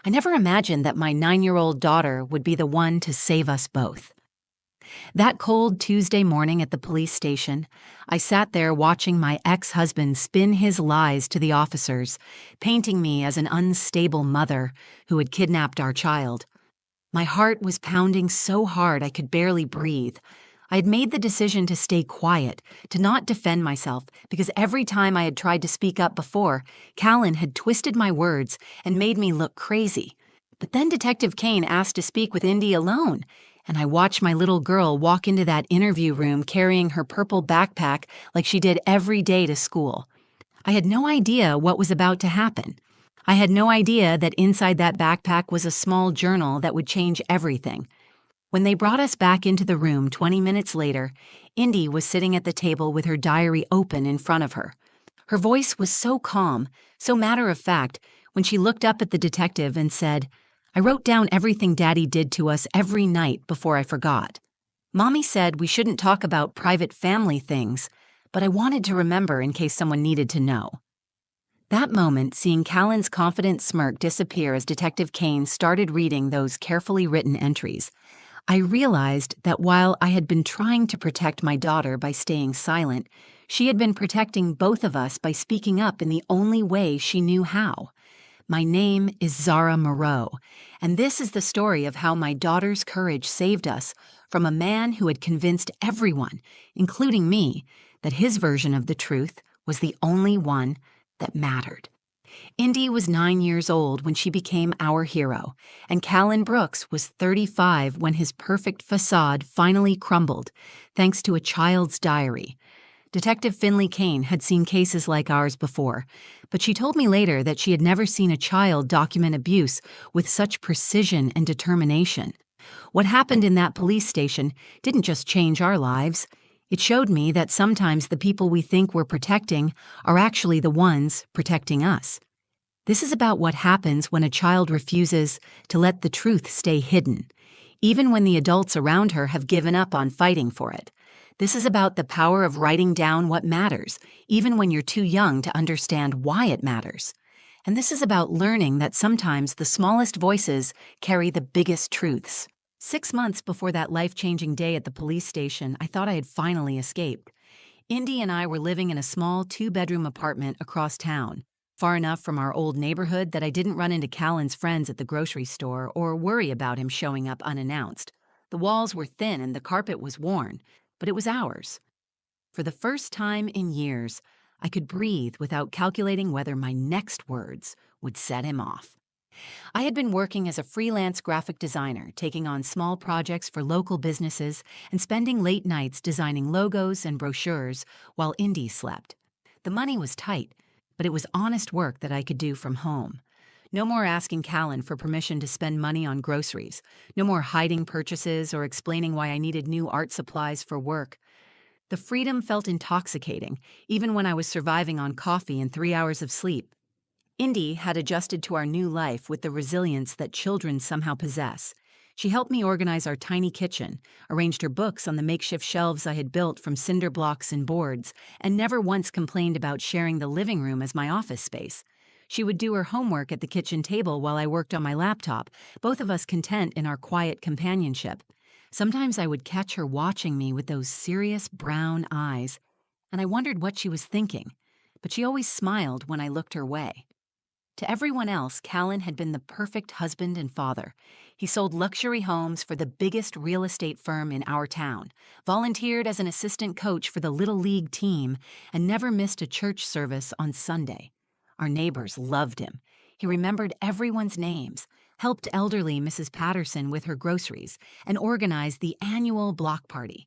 I never imagined that my 9-year-old daughter would be the one to save us both. That cold Tuesday morning at the police station, I sat there watching my ex-husband spin his lies to the officers, painting me as an unstable mother who had kidnapped our child. My heart was pounding so hard I could barely breathe. I had made the decision to stay quiet, to not defend myself, because every time I had tried to speak up before, Callan had twisted my words and made me look crazy. But then Detective Kane asked to speak with Indy alone, and I watched my little girl walk into that interview room carrying her purple backpack like she did every day to school. I had no idea what was about to happen. I had no idea that inside that backpack was a small journal that would change everything. When they brought us back into the room 20 minutes later, Indy was sitting at the table with her diary open in front of her. Her voice was so calm, so matter-of-fact, when she looked up at the detective and said, "I wrote down everything Daddy did to us every night before I forgot. Mommy said we shouldn't talk about private family things, but I wanted to remember in case someone needed to know." That moment, seeing Callan's confident smirk disappear as Detective Kane started reading those carefully written entries, I realized that while I had been trying to protect my daughter by staying silent, she had been protecting both of us by speaking up in the only way she knew how. My name is Zara Moreau, and this is the story of how my daughter's courage saved us from a man who had convinced everyone, including me, that his version of the truth was the only one that mattered. Indy was 9 years old when she became our hero, and Callan Brooks was 35 when his perfect facade finally crumbled, thanks to a child's diary. Detective Finley Kane had seen cases like ours before, but she told me later that she had never seen a child document abuse with such precision and determination. What happened in that police station didn't just change our lives. It showed me that sometimes the people we think we're protecting are actually the ones protecting us. This is about what happens when a child refuses to let the truth stay hidden, even when the adults around her have given up on fighting for it. This is about the power of writing down what matters, even when you're too young to understand why it matters. And this is about learning that sometimes the smallest voices carry the biggest truths. 6 months before that life-changing day at the police station, I thought I had finally escaped. Indy and I were living in a small 2-bedroom apartment across town, far enough from our old neighborhood that I didn't run into Callan's friends at the grocery store or worry about him showing up unannounced. The walls were thin and the carpet was worn, but it was ours. For the first time in years, I could breathe without calculating whether my next words would set him off. I had been working as a freelance graphic designer, taking on small projects for local businesses and spending late nights designing logos and brochures while Indy slept. The money was tight, but it was honest work that I could do from home. No more asking Callan for permission to spend money on groceries. No more hiding purchases or explaining why I needed new art supplies for work. The freedom felt intoxicating, even when I was surviving on coffee and 3 hours of sleep. Indy had adjusted to our new life with the resilience that children somehow possess. She helped me organize our tiny kitchen, arranged her books on the makeshift shelves I had built from cinder blocks and boards, and never once complained about sharing the living room as my office space. She would do her homework at the kitchen table while I worked on my laptop, both of us content in our quiet companionship. Sometimes I would catch her watching me with those serious brown eyes, and I wondered what she was thinking, but she always smiled when I looked her way. To everyone else, Callan had been the perfect husband and father. He sold luxury homes for the biggest real estate firm in our town, volunteered as an assistant coach for the Little League team, and never missed a church service on Sunday. Our neighbors loved him. He remembered everyone's names, helped elderly Mrs. Patterson with her groceries, and organized the annual block party.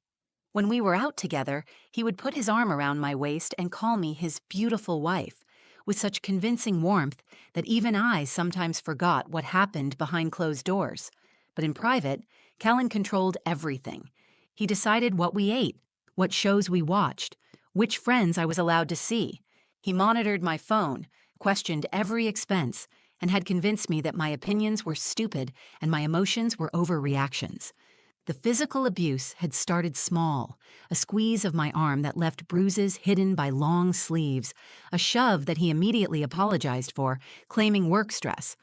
When we were out together, he would put his arm around my waist and call me his beautiful wife, with such convincing warmth that even I sometimes forgot what happened behind closed doors. But in private, Callan controlled everything. He decided what we ate, what shows we watched, which friends I was allowed to see. He monitored my phone, questioned every expense, and had convinced me that my opinions were stupid and my emotions were overreactions. The physical abuse had started small, a squeeze of my arm that left bruises hidden by long sleeves, a shove that he immediately apologized for, claiming work stress.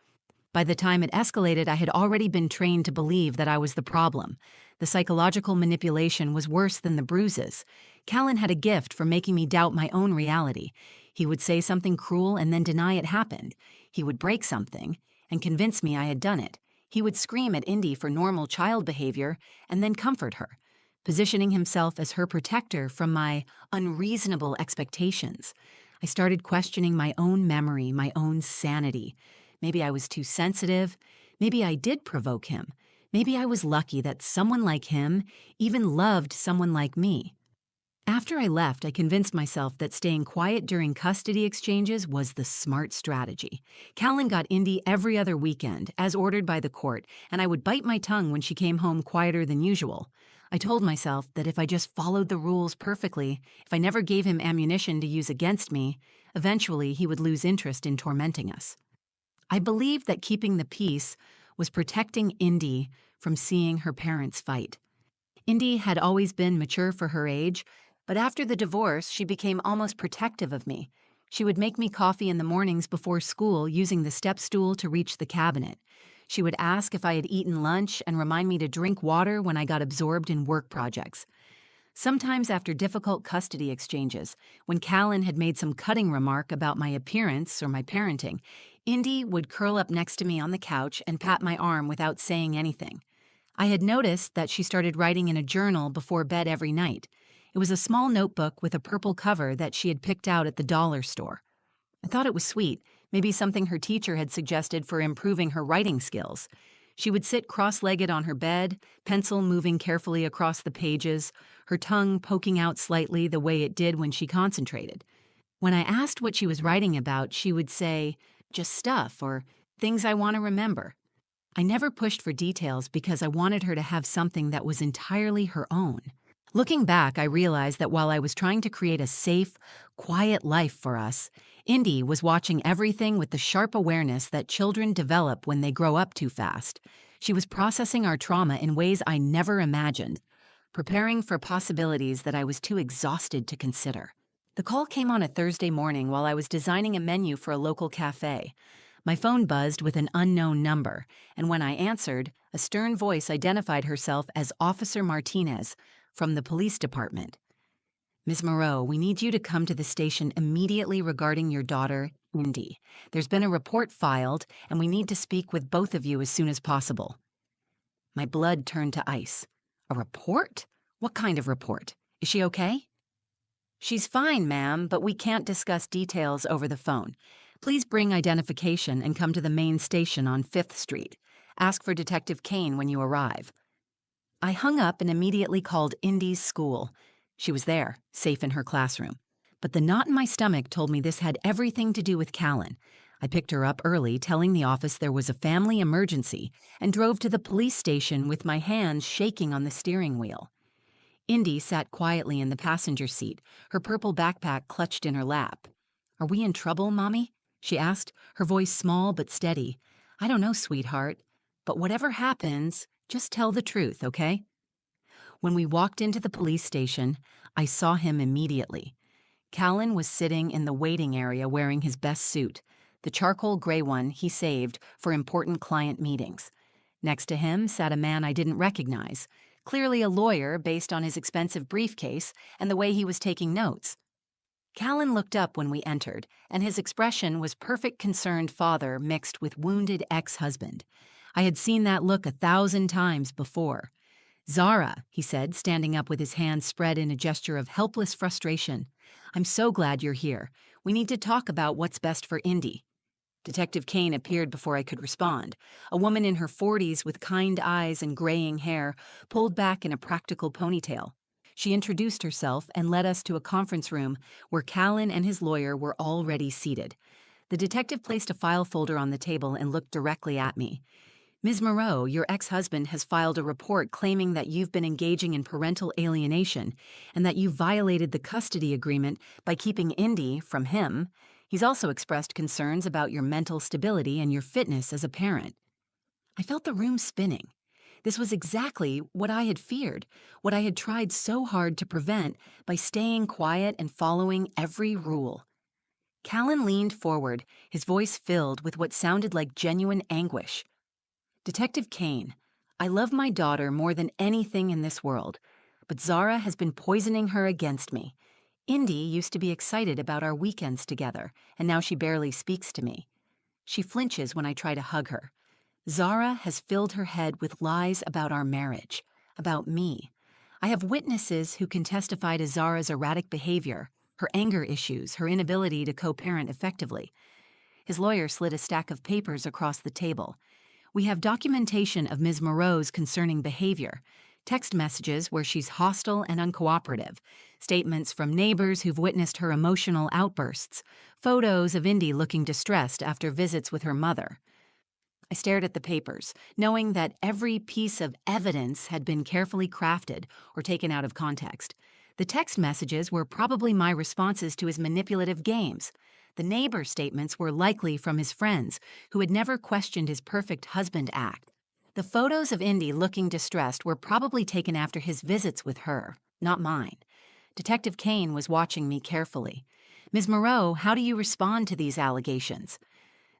By the time it escalated, I had already been trained to believe that I was the problem. The psychological manipulation was worse than the bruises. Callan had a gift for making me doubt my own reality. He would say something cruel and then deny it happened. He would break something and convince me I had done it. He would scream at Indy for normal child behavior and then comfort her, positioning himself as her protector from my unreasonable expectations. I started questioning my own memory, my own sanity. Maybe I was too sensitive. Maybe I did provoke him. Maybe I was lucky that someone like him even loved someone like me. After I left, I convinced myself that staying quiet during custody exchanges was the smart strategy. Callan got Indy every other weekend, as ordered by the court, and I would bite my tongue when she came home quieter than usual. I told myself that if I just followed the rules perfectly, if I never gave him ammunition to use against me, eventually he would lose interest in tormenting us. I believed that keeping the peace was protecting Indy from seeing her parents fight. Indy had always been mature for her age, but after the divorce, she became almost protective of me. She would make me coffee in the mornings before school using the step stool to reach the cabinet. She would ask if I had eaten lunch and remind me to drink water when I got absorbed in work projects. Sometimes after difficult custody exchanges, when Callan had made some cutting remark about my appearance or my parenting, Indy would curl up next to me on the couch and pat my arm without saying anything. I had noticed that she started writing in a journal before bed every night. It was a small notebook with a purple cover that she had picked out at the dollar store. I thought it was sweet, maybe something her teacher had suggested for improving her writing skills. She would sit cross-legged on her bed, pencil moving carefully across the pages, her tongue poking out slightly the way it did when she concentrated. When I asked what she was writing about, she would say, "Just stuff," or "things I want to remember." I never pushed for details because I wanted her to have something that was entirely her own. Looking back, I realized that while I was trying to create a safe, quiet life for us, Indy was watching everything with the sharp awareness that children develop when they grow up too fast. She was processing our trauma in ways I never imagined, preparing for possibilities that I was too exhausted to consider. The call came on a Thursday morning while I was designing a menu for a local cafe. My phone buzzed with an unknown number, and when I answered, a stern voice identified herself as Officer Martinez from the police department. "Ms. Moreau, we need you to come to the station immediately regarding your daughter, Indy. There's been a report filed, and we need to speak with both of you as soon as possible." My blood turned to ice. "A report? What kind of report? Is she okay?" "She's fine, ma'am, but we can't discuss details over the phone. Please bring identification and come to the main station on 5th Street. Ask for Detective Kane when you arrive." I hung up and immediately called Indy's school. She was there, safe in her classroom. But the knot in my stomach told me this had everything to do with Callan. I picked her up early, telling the office there was a family emergency, and drove to the police station with my hands shaking on the steering wheel. Indy sat quietly in the passenger seat, her purple backpack clutched in her lap. "Are we in trouble, Mommy?" she asked, her voice small but steady. "I don't know, sweetheart. But whatever happens, just tell the truth, okay?" When we walked into the police station, I saw him immediately. Callan was sitting in the waiting area wearing his best suit, the charcoal gray one he saved for important client meetings. Next to him sat a man I didn't recognize, clearly a lawyer based on his expensive briefcase and the way he was taking notes. Callan looked up when we entered, and his expression was perfect concerned father mixed with wounded ex-husband. I had seen that look 1,000 times before. "Zara," he said, standing up with his hands spread in a gesture of helpless frustration. "I'm so glad you're here. We need to talk about what's best for Indy." Detective Kane appeared before I could respond. A woman in her 40s with kind eyes and graying hair, pulled back in a practical ponytail. She introduced herself and led us to a conference room where Callan and his lawyer were already seated. The detective placed a file folder on the table and looked directly at me. "Ms. Moreau, your ex-husband has filed a report claiming that you've been engaging in parental alienation and that you violated the custody agreement by keeping Indy from him. He's also expressed concerns about your mental stability and your fitness as a parent." I felt the room spinning. This was exactly what I had feared, what I had tried so hard to prevent by staying quiet and following every rule. Callan leaned forward, his voice filled with what sounded like genuine anguish. Detective Kane, I love my daughter more than anything in this world, but Zara has been poisoning her against me. Indy used to be excited about our weekends together, and now she barely speaks to me. She flinches when I try to hug her. Zara has filled her head with lies about our marriage, about me. I have witnesses who can testify to Zara's erratic behavior, her anger issues, her inability to co-parent effectively. His lawyer slid a stack of papers across the table. We have documentation of Ms. Moreau's concerning behavior, text messages where she's hostile and uncooperative, statements from neighbors who've witnessed her emotional outbursts, photos of Indy looking distressed after visits with her mother. I stared at the papers, knowing that every piece of evidence had been carefully crafted or taken out of context. The text messages were probably my responses to his manipulative games. The neighbor statements were likely from his friends, who had never questioned his perfect husband act. The photos of Indy looking distressed were probably taken after his visits with her, not mine. Detective Kane was watching me carefully. Ms. Moreau, how do you respond to these allegations?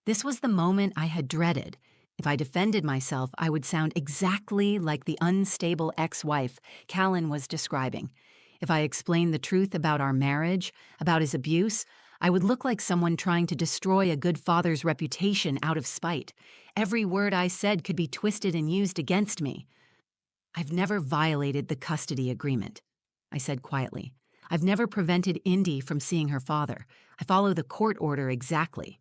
This was the moment I had dreaded. If I defended myself, I would sound exactly like the unstable ex-wife Callan was describing. If I explained the truth about our marriage, about his abuse, I would look like someone trying to destroy a good father's reputation out of spite. Every word I said could be twisted and used against me. I've never violated the custody agreement, I said quietly. I've never prevented Indy from seeing her father. I follow the court order exactly.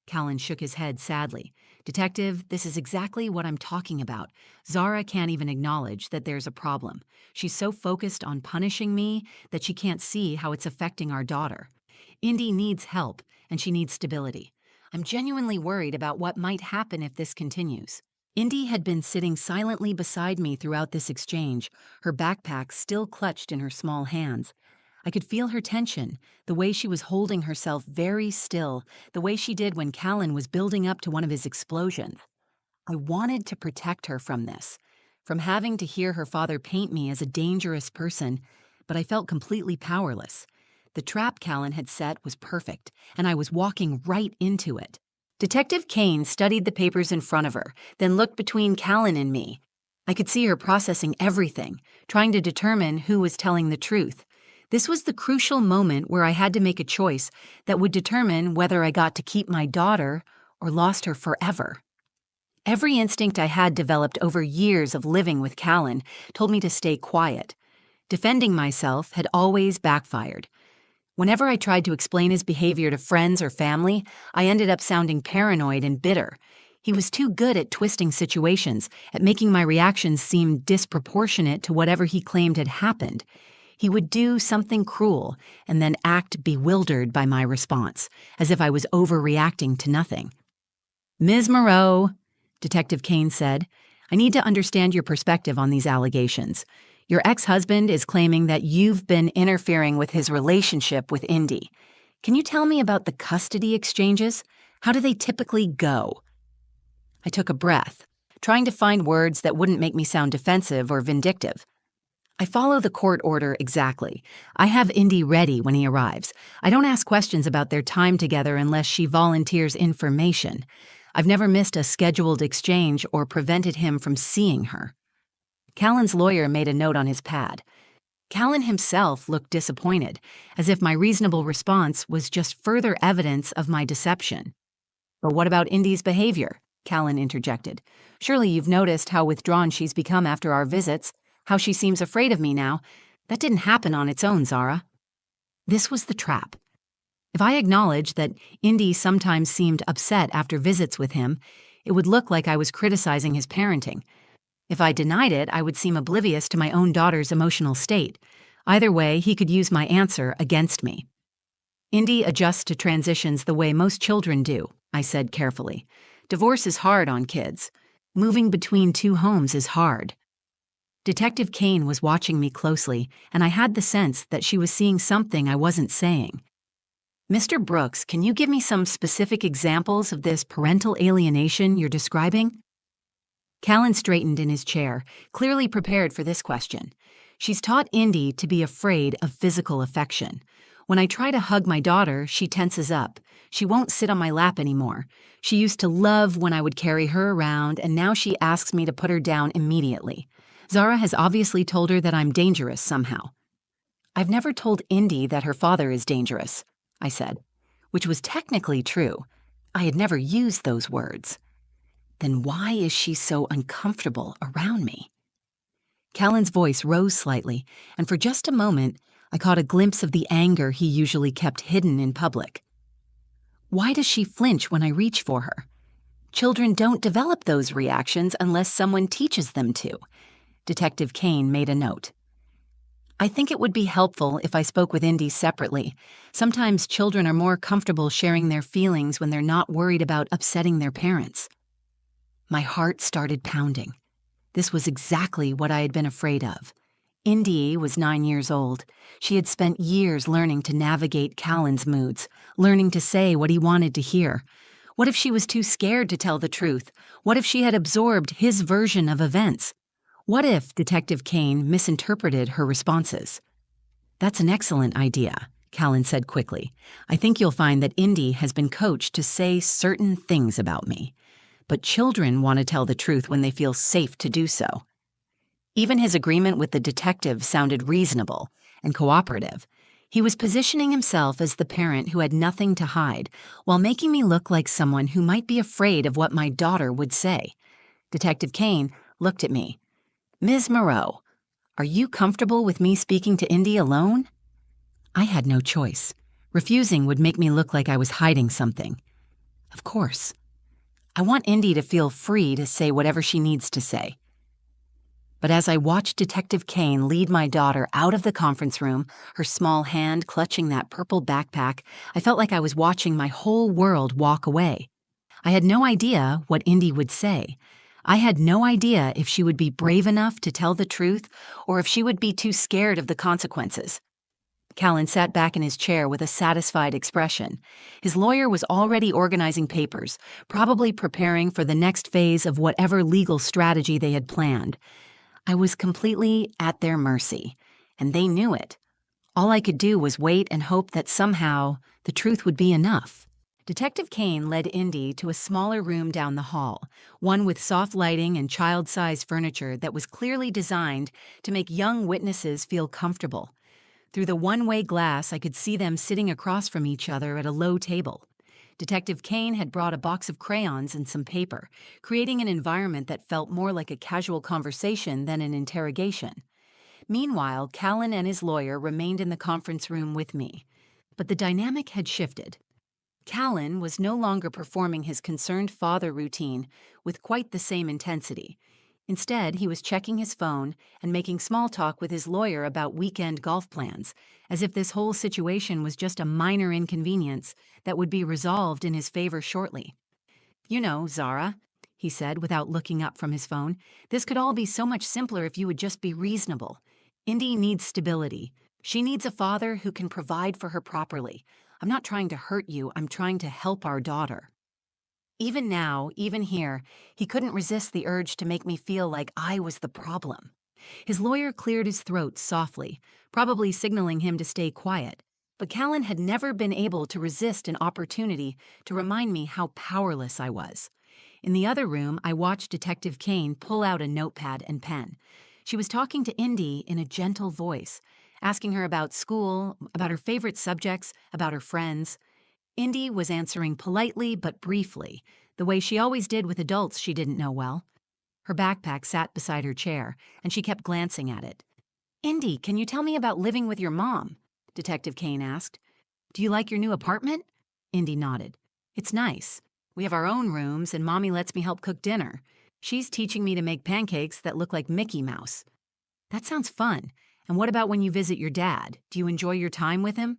Callan shook his head sadly. Detective, this is exactly what I'm talking about. Zara can't even acknowledge that there's a problem. She's so focused on punishing me that she can't see how it's affecting our daughter. Indy needs help, and she needs stability. I'm genuinely worried about what might happen if this continues. Indy had been sitting silently beside me throughout this exchange, her backpack still clutched in her small hands. I could feel her tension, the way she was holding herself very still, the way she did when Callan was building up to one of his explosions. I wanted to protect her from this, from having to hear her father paint me as a dangerous person, but I felt completely powerless. The trap Callan had set was perfect, and I was walking right into it. Detective Kane studied the papers in front of her, then looked between Callan and me. I could see her processing everything, trying to determine who was telling the truth. This was the crucial moment where I had to make a choice that would determine whether I got to keep my daughter or lost her forever. Every instinct I had developed over years of living with Callan told me to stay quiet. Defending myself had always backfired. Whenever I tried to explain his behavior to friends or family, I ended up sounding paranoid and bitter. He was too good at twisting situations, at making my reactions seem disproportionate to whatever he claimed had happened. He would do something cruel and then act bewildered by my response, as if I was overreacting to nothing. Ms. Moreau, Detective Kane said, I need to understand your perspective on these allegations. Your ex-husband is claiming that you've been interfering with his relationship with Indy. Can you tell me about the custody exchanges? How do they typically go? I took a breath, trying to find words that wouldn't make me sound defensive or vindictive. I follow the court order exactly. I have Indy ready when he arrives. I don't ask questions about their time together unless she volunteers information. I've never missed a scheduled exchange or prevented him from seeing her. Callan's lawyer made a note on his pad. Callan himself looked disappointed, as if my reasonable response was just further evidence of my deception. But what about Indy's behavior? Callan interjected. Surely you've noticed how withdrawn she's become after our visits. How she seems afraid of me now. That didn't happen on its own, Zara. This was the trap. If I acknowledged that Indy sometimes seemed upset after visits with him, it would look like I was criticizing his parenting. If I denied it, I would seem oblivious to my own daughter's emotional state. Either way, he could use my answer against me. Indy adjusts to transitions the way most children do, I said carefully. Divorce is hard on kids. Moving between two homes is hard. Detective Kane was watching me closely, and I had the sense that she was seeing something I wasn't saying. Mr. Brooks, can you give me some specific examples of this parental alienation you're describing? Callan straightened in his chair, clearly prepared for this question. She's taught Indy to be afraid of physical affection. When I try to hug my daughter, she tenses up. She won't sit on my lap anymore. She used to love when I would carry her around, and now she asks me to put her down immediately. Zara has obviously told her that I'm dangerous somehow. I've never told Indy that her father is dangerous, I said, which was technically true. I had never used those words. Then why is she so uncomfortable around me? Callan's voice rose slightly, and for just a moment, I caught a glimpse of the anger he usually kept hidden in public. Why does she flinch when I reach for her? Children don't develop those reactions unless someone teaches them to. Detective Kane made a note. I think it would be helpful if I spoke with Indy separately. Sometimes children are more comfortable sharing their feelings when they're not worried about upsetting their parents. My heart started pounding. This was exactly what I had been afraid of. Indy was 9 years old. She had spent years learning to navigate Callan's moods, learning to say what he wanted to hear. What if she was too scared to tell the truth? What if she had absorbed his version of events? What if Detective Kane misinterpreted her responses? That's an excellent idea, Callan said quickly. I think you'll find that Indy has been coached to say certain things about me. But children want to tell the truth when they feel safe to do so. Even his agreement with the detective sounded reasonable and cooperative. He was positioning himself as the parent who had nothing to hide, while making me look like someone who might be afraid of what my daughter would say. Detective Kane looked at me. Ms. Moreau, are you comfortable with me speaking to Indy alone? I had no choice. Refusing would make me look like I was hiding something. Of course. I want Indy to feel free to say whatever she needs to say. But as I watched Detective Kane lead my daughter out of the conference room, her small hand clutching that purple backpack, I felt like I was watching my whole world walk away. I had no idea what Indy would say. I had no idea if she would be brave enough to tell the truth or if she would be too scared of the consequences. Callan sat back in his chair with a satisfied expression. His lawyer was already organizing papers, probably preparing for the next phase of whatever legal strategy they had planned. I was completely at their mercy, and they knew it. All I could do was wait and hope that somehow the truth would be enough. Detective Kane led Indy to a smaller room down the hall, one with soft lighting and child-sized furniture that was clearly designed to make young witnesses feel comfortable. Through the one-way glass, I could see them sitting across from each other at a low table. Detective Kane had brought a box of crayons and some paper, creating an environment that felt more like a casual conversation than an interrogation. Meanwhile, Callan and his lawyer remained in the conference room with me. But the dynamic had shifted. Callan was no longer performing his concerned father routine with quite the same intensity. Instead, he was checking his phone and making small talk with his lawyer about weekend golf plans, as if this whole situation was just a minor inconvenience that would be resolved in his favor shortly. You know, Zara, he said without looking up from his phone, this could all be so much simpler if you would just be reasonable. Indy needs stability. She needs a father who can provide for her properly. I'm not trying to hurt you, I'm trying to help our daughter. Even now, even here, he couldn't resist the urge to make me feel like I was the problem. His lawyer cleared his throat softly, probably signaling him to stay quiet, but Callan had never been able to resist an opportunity to remind me how powerless I was. In the other room, I watched Detective Kane pull out a notepad and pen. She was talking to Indy in a gentle voice, asking her about school, about her favorite subjects, about her friends. Indy was answering politely but briefly, the way she always did with adults she didn't know well. Her backpack sat beside her chair, and she kept glancing at it. Indy, can you tell me about living with your mom? Detective Kane asked. Do you like your new apartment? Indy nodded. It's nice. We have our own rooms, and Mommy lets me help cook dinner. She's teaching me to make pancakes that look like Mickey Mouse. That sounds fun. And what about when you visit your dad? Do you enjoy your time with him?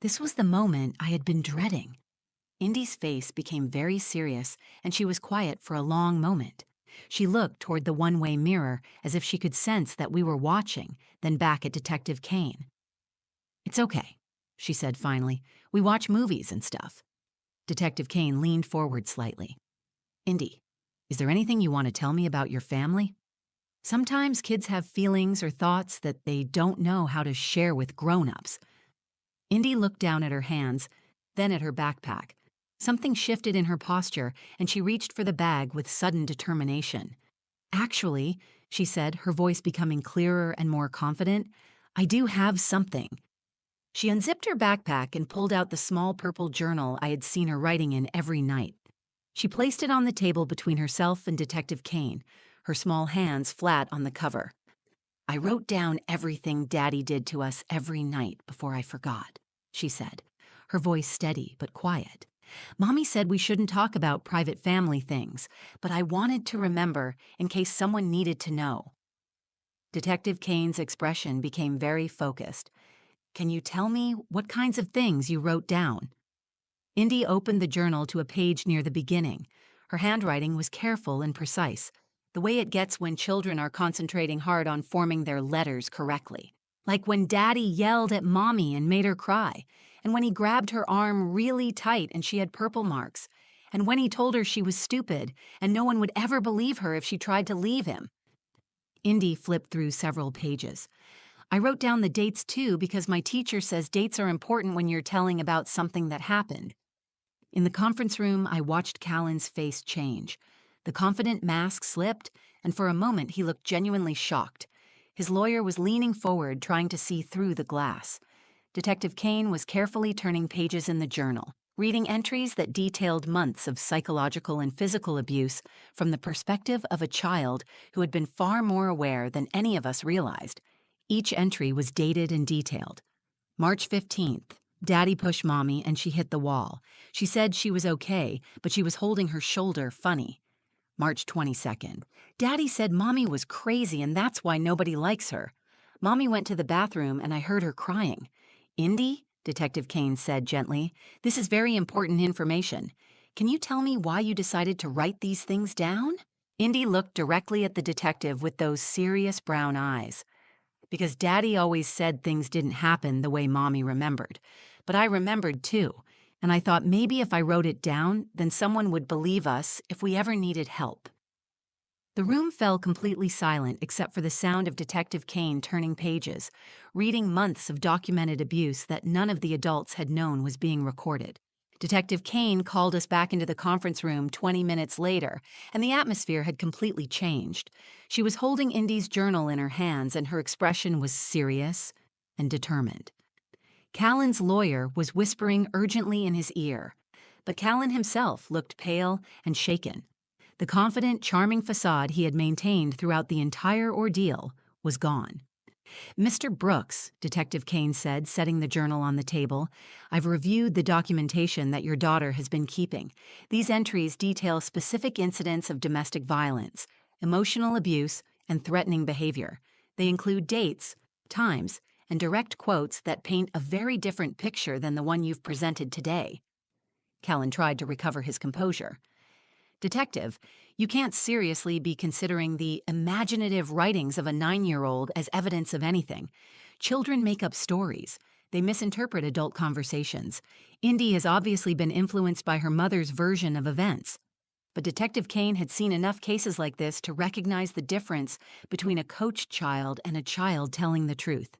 This was the moment I had been dreading. Indy's face became very serious, and she was quiet for a long moment. She looked toward the one-way mirror as if she could sense that we were watching, then back at Detective Kane. It's okay, she said finally. We watch movies and stuff. Detective Kane leaned forward slightly. Indy, is there anything you want to tell me about your family? Sometimes kids have feelings or thoughts that they don't know how to share with grown-ups. Indy looked down at her hands, then at her backpack. Something shifted in her posture, and she reached for the bag with sudden determination. "Actually," she said, her voice becoming clearer and more confident, "I do have something." She unzipped her backpack and pulled out the small purple journal I had seen her writing in every night. She placed it on the table between herself and Detective Kane, her small hands flat on the cover. "I wrote down everything Daddy did to us every night before I forgot," she said, her voice steady but quiet. "Mommy said we shouldn't talk about private family things, but I wanted to remember in case someone needed to know." Detective Kane's expression became very focused. "Can you tell me what kinds of things you wrote down?" Indy opened the journal to a page near the beginning. Her handwriting was careful and precise, the way it gets when children are concentrating hard on forming their letters correctly. Like when Daddy yelled at Mommy and made her cry, and when he grabbed her arm really tight and she had purple marks, and when he told her she was stupid and no one would ever believe her if she tried to leave him. Indy flipped through several pages. "I wrote down the dates too because my teacher says dates are important when you're telling about something that happened." In the conference room, I watched Callan's face change. The confident mask slipped, and for a moment he looked genuinely shocked. His lawyer was leaning forward, trying to see through the glass. Detective Kane was carefully turning pages in the journal, reading entries that detailed months of psychological and physical abuse from the perspective of a child who had been far more aware than any of us realized. Each entry was dated and detailed. March 15th. Daddy pushed Mommy and she hit the wall. She said she was okay, but she was holding her shoulder funny. March 22nd. Daddy said Mommy was crazy and that's why nobody likes her. Mommy went to the bathroom and I heard her crying. "Indy," Detective Kane said gently, "this is very important information. Can you tell me why you decided to write these things down?" Indy looked directly at the detective with those serious brown eyes. "Because Daddy always said things didn't happen the way Mommy remembered. But I remembered too, and I thought maybe if I wrote it down, then someone would believe us if we ever needed help." The room fell completely silent except for the sound of Detective Kane turning pages, reading months of documented abuse that none of the adults had known was being recorded. Detective Kane called us back into the conference room 20 minutes later, and the atmosphere had completely changed. She was holding Indy's journal in her hands, and her expression was serious and determined. Callan's lawyer was whispering urgently in his ear, but Callan himself looked pale and shaken. The confident, charming facade he had maintained throughout the entire ordeal was gone. "Mr. Brooks," Detective Kane said, setting the journal on the table, "I've reviewed the documentation that your daughter has been keeping. These entries detail specific incidents of domestic violence, emotional abuse, and threatening behavior. They include dates, times, and direct quotes that paint a very different picture than the one you've presented today." Callan tried to recover his composure. "Detective, you can't seriously be considering the imaginative writings of a 9-year-old as evidence of anything. Children make up stories. They misinterpret adult conversations. Indy has obviously been influenced by her mother's version of events." But Detective Kane had seen enough cases like this to recognize the difference between a coached child and a child telling the truth.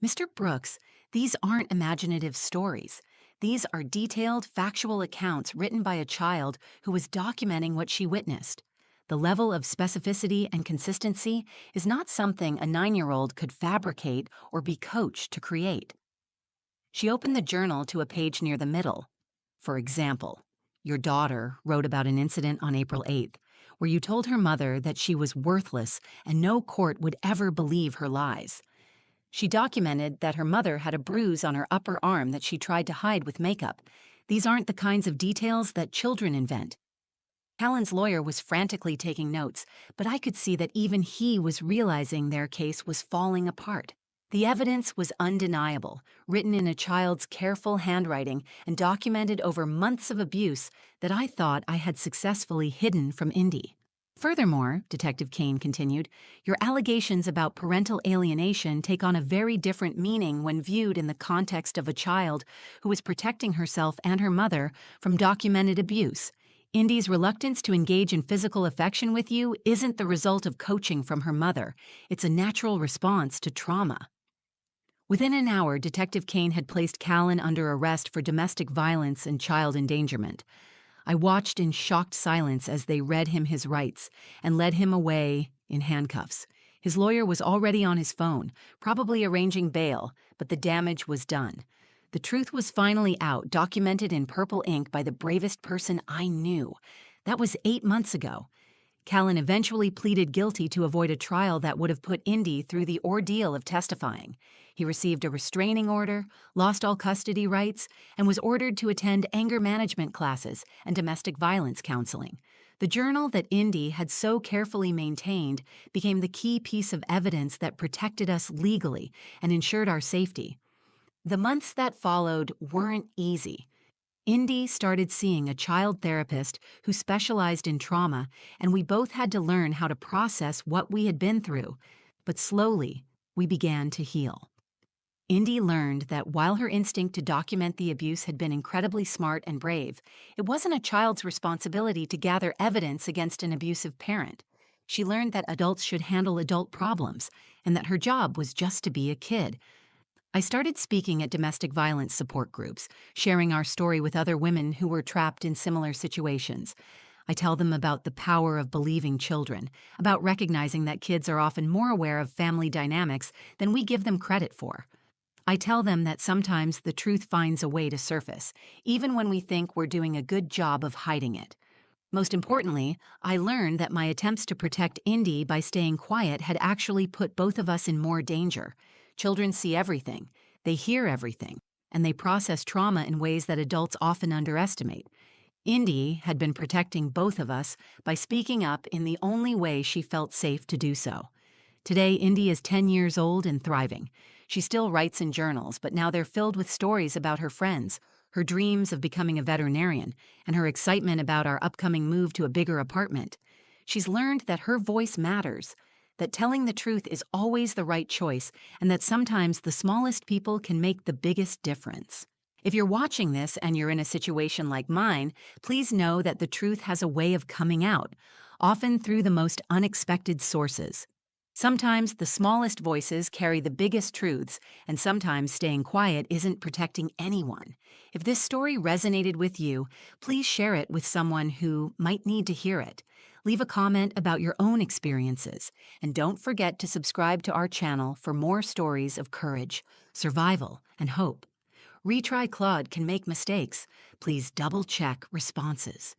"Mr. Brooks, these aren't imaginative stories. These are detailed, factual accounts written by a child who was documenting what she witnessed. The level of specificity and consistency is not something a 9-year-old could fabricate or be coached to create." She opened the journal to a page near the middle. "For example, your daughter wrote about an incident on April 8th, where you told her mother that she was worthless and no court would ever believe her lies. She documented that her mother had a bruise on her upper arm that she tried to hide with makeup. These aren't the kinds of details that children invent." Callan's lawyer was frantically taking notes, but I could see that even he was realizing their case was falling apart. The evidence was undeniable, written in a child's careful handwriting and documented over months of abuse that I thought I had successfully hidden from Indy. "Furthermore," Detective Kane continued, "your allegations about parental alienation take on a very different meaning when viewed in the context of a child who is protecting herself and her mother from documented abuse. Indy's reluctance to engage in physical affection with you isn't the result of coaching from her mother. It's a natural response to trauma." Within an hour, Detective Kane had placed Callan under arrest for domestic violence and child endangerment. I watched in shocked silence as they read him his rights and led him away in handcuffs. His lawyer was already on his phone, probably arranging bail, but the damage was done. The truth was finally out, documented in purple ink by the bravest person I knew. That was 8 months ago. Callan eventually pleaded guilty to avoid a trial that would have put Indy through the ordeal of testifying. He received a restraining order, lost all custody rights, and was ordered to attend anger management classes and domestic violence counseling. The journal that Indy had so carefully maintained became the key piece of evidence that protected us legally and ensured our safety. The months that followed weren't easy. Indy started seeing a child therapist who specialized in trauma, and we both had to learn how to process what we had been through. But slowly, we began to heal. Indy learned that while her instinct to document the abuse had been incredibly smart and brave, it wasn't a child's responsibility to gather evidence against an abusive parent. She learned that adults should handle adult problems, and that her job was just to be a kid. I started speaking at domestic violence support groups, sharing our story with other women who were trapped in similar situations. I tell them about the power of believing children, about recognizing that kids are often more aware of family dynamics than we give them credit for. I tell them that sometimes the truth finds a way to surface, even when we think we're doing a good job of hiding it. Most importantly, I learned that my attempts to protect Indy by staying quiet had actually put both of us in more danger. Children see everything, they hear everything, and they process trauma in ways that adults often underestimate. Indy had been protecting both of us by speaking up in the only way she felt safe to do so. Today, Indy is 10 years old and thriving. She still writes in journals, but now they're filled with stories about her friends, her dreams of becoming a veterinarian, and her excitement about our upcoming move to a bigger apartment. She's learned that her voice matters, that telling the truth is always the right choice, and that sometimes the smallest people can make the biggest difference. If you're watching this and you're in a situation like mine, please know that the truth has a way of coming out, often through the most unexpected sources. Sometimes the smallest voices carry the biggest truths, and sometimes staying quiet isn't protecting anyone. If this story resonated with you, please share it with someone who might need to hear it. Leave a comment about your own experiences, and don't forget to subscribe to our channel for more stories of courage, survival, and hope. Retry Claude can make mistakes. Please double-check responses.